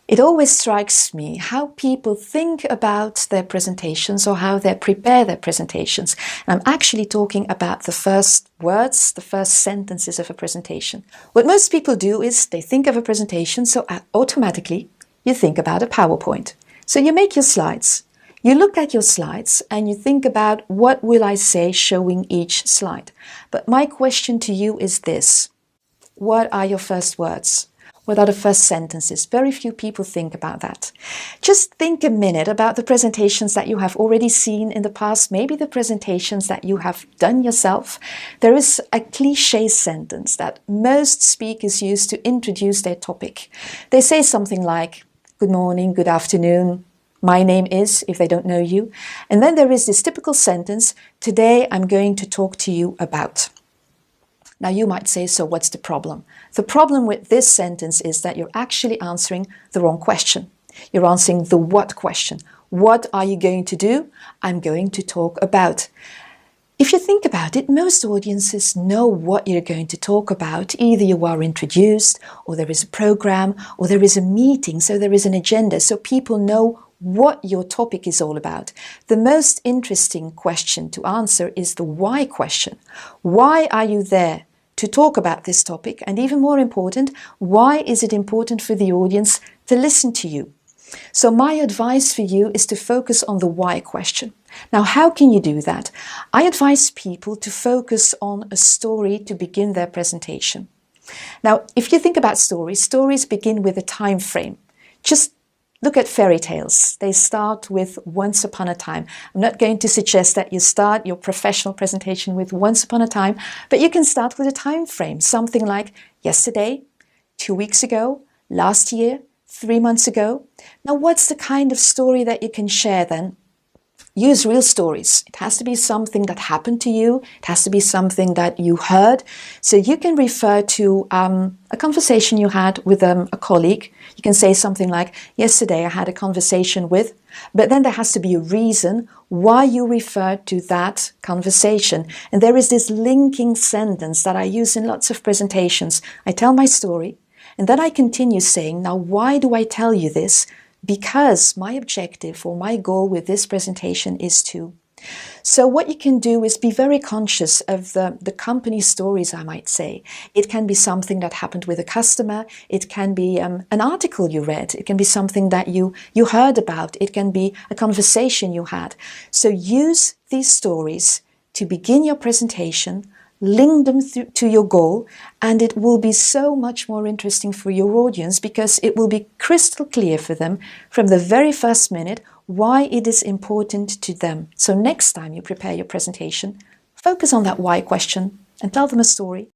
It always strikes me how people think about their presentations or how they prepare their presentations. And I'm actually talking about the first words, the first sentences of a presentation. What most people do is they think of a presentation, so automatically you think about a PowerPoint. So you make your slides. You look at your slides and you think about what will I say showing each slide. But my question to you is this. What are your first words? What are the first sentences? Very few people think about that. Just think a minute about the presentations that you have already seen in the past, maybe the presentations that you have done yourself. There is a cliché sentence that most speakers use to introduce their topic. They say something like, good morning, good afternoon, my name is, if they don't know you. And then there is this typical sentence, today I'm going to talk to you about. Now you might say, so what's the problem? The problem with this sentence is that you're actually answering the wrong question. You're answering the what question. What are you going to do? I'm going to talk about. If you think about it, most audiences know what you're going to talk about. Either you are introduced, or there is a program, or there is a meeting, so there is an agenda, so people know what your topic is all about. The most interesting question to answer is the why question. Why are you there to talk about this topic? And even more important, why is it important for the audience to listen to you? So my advice for you is to focus on the why question. Now, how can you do that? I advise people to focus on a story to begin their presentation. Now, if you think about stories, stories begin with a time frame. Just look at fairy tales. They start with once upon a time. I'm not going to suggest that you start your professional presentation with once upon a time, but you can start with a time frame, something like yesterday, 2 weeks ago, last year, 3 months ago. Now, what's the kind of story that you can share then? Use real stories. It has to be something that happened to you. It has to be something that you heard. So you can refer to a conversation you had with a colleague. You can say something like, yesterday I had a conversation with, but then there has to be a reason why you referred to that conversation. And there is this linking sentence that I use in lots of presentations. I tell my story, and then I continue saying, now why do I tell you this? Because my objective or my goal with this presentation is to. So what you can do is be very conscious of the company stories, I might say. It can be something that happened with a customer. It can be an article you read. It can be something that you heard about. It can be a conversation you had. So use these stories to begin your presentation, link them to your goal, and it will be so much more interesting for your audience because it will be crystal clear for them from the very first minute why it is important to them. So next time you prepare your presentation, focus on that why question and tell them a story.